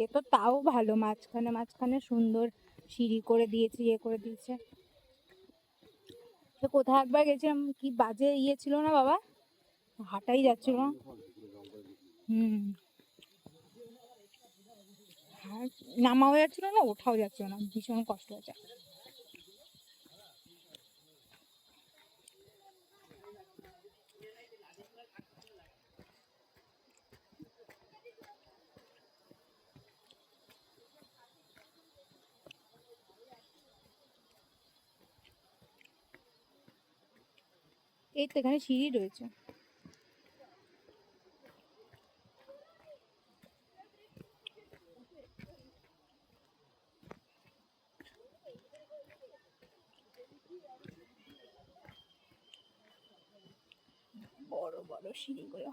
থেকে, তো তাও ভালো, মাঝখানে মাঝখানে সুন্দর সিঁড়ি করে দিয়েছে, ইয়ে করে দিয়েছে। তো কোথায় একবার গেছিলাম, কি বাজে ইয়ে ছিল না বাবা, হাঁটাই যাচ্ছিল না। আর নামাও যাচ্ছিল না, ওঠাও যাচ্ছিল না, ভীষণ কষ্ট হয়েছে। এই তো এখানে সিঁড়ি রয়েছে। বড় বড় সিঁড়িগুলো।